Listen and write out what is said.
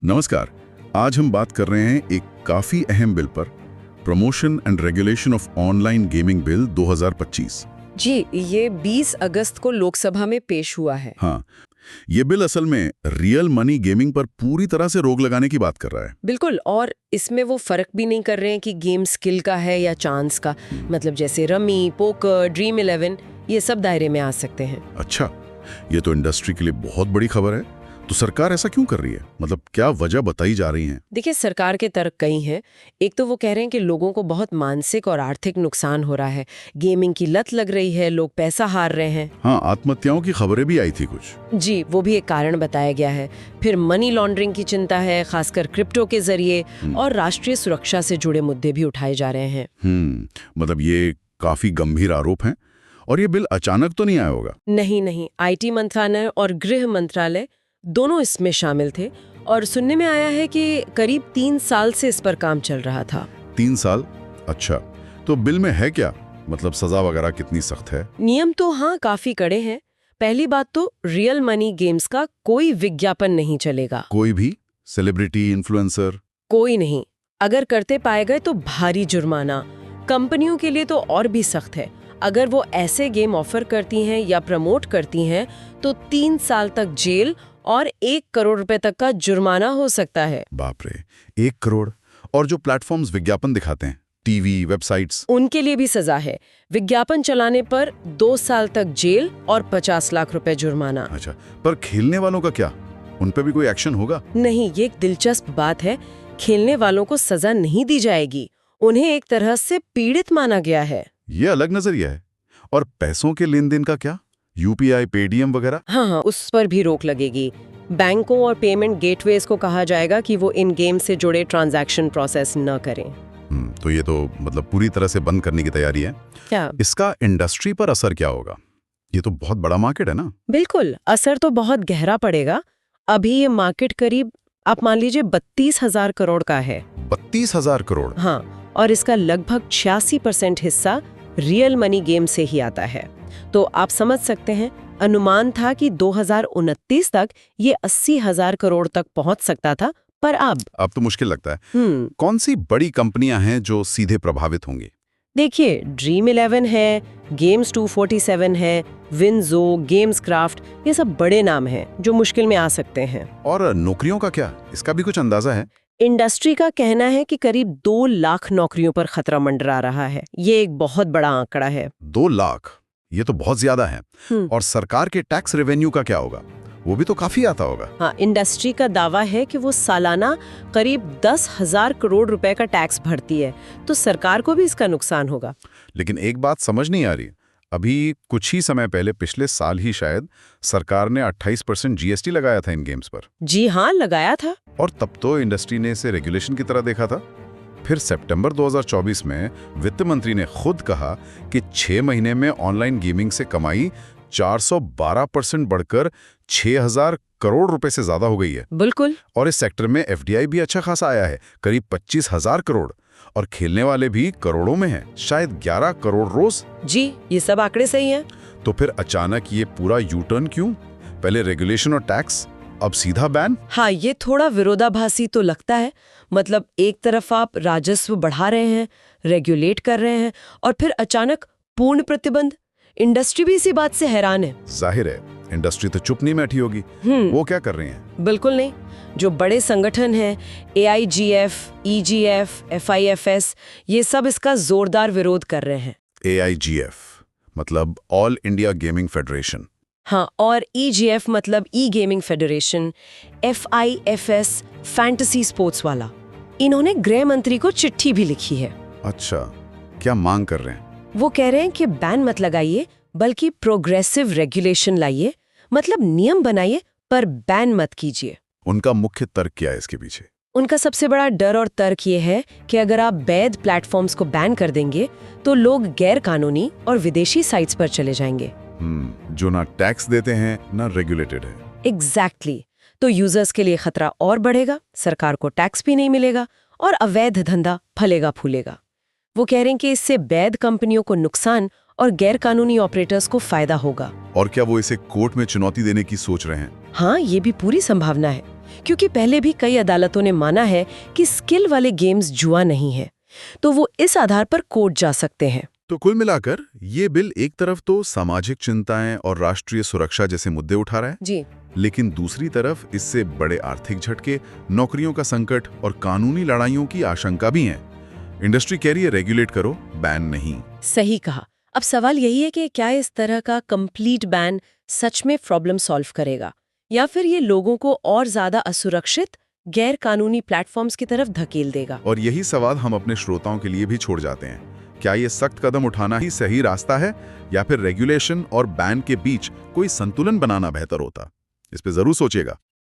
नमस्कार। आज हम बात कर रहे हैं एक काफी अहम बिल पर, promotion and regulation of online gaming bill 2025। जी, ये 20 अगस्त को लोकसभा में पेश हुआ है। हाँ, ये बिल असल में रियल मनी गेमिंग पर पूरी तरह से रोक लगाने की बात कर रहा है। बिल्कुल, और इसमें वो फर्क भी नहीं कर रहे हैं कि गेम स्किल का है या चांस का। मतलब जैसे रमी, पोकर, ड्रीम 11 ये सब दायरे में आ सकते हैं। अच्छा, ये तो इंडस्ट्री के लिए बहुत बड़ी खबर है। तो सरकार ऐसा क्यों कर रही है? मतलब क्या वजह बताई जा रही है? देखिए, सरकार के तर्क कई हैं। एक तो वो कह रहे हैं कि लोगों को बहुत मानसिक और आर्थिक नुकसान हो रहा है, गेमिंग की लत लग रही है, लोग पैसा हार रहे हैं। हाँ, आत्महत्याओं की खबरें भी आई थी कुछ। जी, वो भी एक कारण बताया गया है। फिर मनी लॉन्ड्रिंग की चिंता है, खासकर क्रिप्टो के जरिए, और राष्ट्रीय सुरक्षा से जुड़े मुद्दे भी उठाए जा रहे हैं। मतलब ये काफी गंभीर आरोप हैं। और ये बिल अचानक तो नहीं आया होगा? नहीं, आईटी मंत्रालय और गृह मंत्रालय दोनों इसमें शामिल थे, और सुनने में आया है कि करीब 3 साल से इस पर काम चल रहा था। 3 साल? अच्छा, तो बिल में है क्या? मतलब सजा वगैरह कितनी सख्त है? नियम तो हाँ काफी कड़े हैं। पहली बात तो रियल मनी गेम्स का कोई विज्ञापन नहीं चलेगा। कोई भी सेलिब्रिटी, इन्फ्लुएंसर? कोई नहीं। अगर करते पाए गए तो भारी जुर्माना। कंपनियों के लिए तो और भी सख्त है। अगर वो ऐसे गेम ऑफर करती हैं या प्रमोट करती हैं तो 3 साल तक जेल और 1 करोड़ रुपए तक का जुर्माना हो सकता है। बाप रे, 1 करोड़! और जो प्लेटफॉर्म्स विज्ञापन दिखाते हैं, टीवी, वेबसाइट्स, उनके लिए भी सजा है। विज्ञापन चलाने पर 2 साल तक जेल और 50 लाख रुपए जुर्माना। अच्छा, पर खेलने वालों का क्या? उन पे भी कोई एक्शन होगा? नहीं, ये एक दिलचस्प बात है। खेलने वालों को सजा नहीं दी जाएगी। उन्हें एक तरह से पीड़ित माना गया है। ये अलग नजरिया है। और पैसों के लेन देन का क्या? यूपीआई, पेटीएम वगैरह? हाँ, उस पर भी रोक लगेगी। बैंकों और पेमेंट गेटवेज को कहा जाएगा कि वो इन गेम से जुड़े ट्रांजैक्शन प्रोसेस न करें। तो ये तो मतलब पूरी तरह से बंद करने की तैयारी है। क्या इसका इंडस्ट्री पर असर क्या होगा? ये तो बहुत बड़ा मार्केट है ना? बिल्कुल, असर तो बहुत गहरा पड़ेगा। अभी ये मार्केट करीब आप मान लीजिए 32,000 करोड़ का है। 32,000 करोड़? हाँ, और इसका लगभग 86% हिस्सा रियल मनी गेम से ही आता है। तो आप समझ सकते हैं, अनुमान था कि 2029 तक ये 80,000 करोड़ तक पहुंच सकता था, पर अब तो मुश्किल लगता है। कौन सी बड़ी कंपनियां हैं जो सीधे प्रभावित होंगी? देखिए, ड्रीम 11 है, गेम्स 247 है, विंजो, गेम्स क्राफ्ट, ये सब बड़े नाम हैं जो मुश्किल में आ सकते हैं। और नौकरियों का क्या? इसका भी कुछ अंदाजा है? इंडस्ट्री का कहना है कि करीब 2 लाख नौकरियों पर खतरा मंडरा रहा है। ये एक बहुत बड़ा आंकड़ा है। 2 लाख? ये तो बहुत ज्यादा है। और सरकार के टैक्स रेवेन्यू का क्या होगा? वो भी तो काफी आता होगा। हाँ, इंडस्ट्री का दावा है कि वो सालाना करीब 10,000 करोड़ रुपए का टैक्स भरती है, तो सरकार को भी इसका नुकसान होगा। लेकिन एक बात समझ नहीं आ रही। अभी कुछ ही समय पहले, पिछले साल ही शायद, सरकार ने 28% जीएसटी लगाया था इन गेम्स पर। जी हाँ, लगाया था। और तब तो इंडस्ट्री ने इसे रेगुलेशन की तरह देखा था। फिर सितंबर 2024 में वित्त मंत्री ने खुद कहा कि 6 महीने में ऑनलाइन गेमिंग से कमाई 412% बढ़कर 6,000 करोड़ रुपए से ज्यादा हो गई है। बिल्कुल। और इस सेक्टर में एफडीआई भी अच्छा खासा आया है, करीब 25,000 करोड़। और खेलने वाले भी करोड़ों में हैं, शायद 11 करोड़ रोज। जी, ये सब आंकड़े सही हैं। तो फिर अचानक ये पूरा यू टर्न क्यों? पहले रेगुलेशन और टैक्स, अब सीधा बैन? हाँ, ये थोड़ा विरोधाभासी तो लगता है। मतलब एक तरफ आप राजस्व बढ़ा रहे हैं, रेगुलेट कर रहे हैं, और फिर अचानक पूर्ण प्रतिबंध। इंडस्ट्री भी इसी बात से हैरान है। जाहिर है, इंडस्ट्री तो चुप नहीं बैठी होगी। वो क्या कर रही हैं? बिल्कुल नहीं। जो बड़े संगठन हैं, AIGF, EGF, FIFS, ये सब इसका जोरदार विरोध कर रहे हैं। AIGF मतलब ऑल इंडिया गेमिंग फेडरेशन। हाँ, और EGF मतलब E gaming federation, FIFS fantasy sports वाला। इन्होंने गृह मंत्री को चिट्ठी भी लिखी है। अच्छा, क्या मांग कर रहे हैं? वो कह रहे हैं कि बैन मत लगाइए, बल्कि प्रोग्रेसिव रेगुलेशन लाइए। मतलब नियम बनाइए, पर बैन मत कीजिए। उनका मुख्य तर्क क्या है इसके पीछे? उनका सबसे बड़ा डर और तर्क ये है कि अगर आप वैध प्लेटफॉर्म्स को बैन कर देंगे तो लोग गैर कानूनी और विदेशी साइट्स पर चले जाएंगे। जो ना टैक्स देते हैं ना रेगुलेटेड है। एग्जैक्टली। तो यूजर्स के लिए खतरा और बढ़ेगा, सरकार को टैक्स भी नहीं मिलेगा, और अवैध धंधा फलेगा फूलेगा। वो कह रहे हैं कि इससे वैध कंपनियों को नुकसान और गैर कानूनी ऑपरेटर्स को फायदा होगा। और क्या वो इसे कोर्ट में चुनौती देने की सोच रहे हैं? हाँ, ये भी पूरी संभावना है, क्योंकि पहले भी कई अदालतों ने माना है कि स्किल वाले गेम्स जुआ नहीं है, तो वो इस आधार पर कोर्ट जा सकते हैं। तो कुल मिलाकर ये बिल एक तरफ तो सामाजिक चिंताएं और राष्ट्रीय सुरक्षा जैसे मुद्दे उठा रहा है, जी, लेकिन दूसरी तरफ इससे बड़े आर्थिक झटके, नौकरियों का संकट और कानूनी लड़ाइयों की आशंका भी है। इंडस्ट्री कह रही है रेगुलेट करो, बैन नहीं। सही कहा। अब सवाल यही है कि क्या इस तरह का कंप्लीट बैन सच में प्रॉब्लम सॉल्व करेगा, या फिर ये लोगों को और ज्यादा असुरक्षित गैर कानूनी प्लेटफॉर्म्स की तरफ धकेल देगा। और यही सवाल हम अपने श्रोताओं के लिए भी छोड़ जाते हैं। क्या ये सख्त कदम उठाना ही सही रास्ता है, या फिर रेगुलेशन और बैन के बीच कोई संतुलन बनाना बेहतर होता? इस पे जरूर सोचिएगा।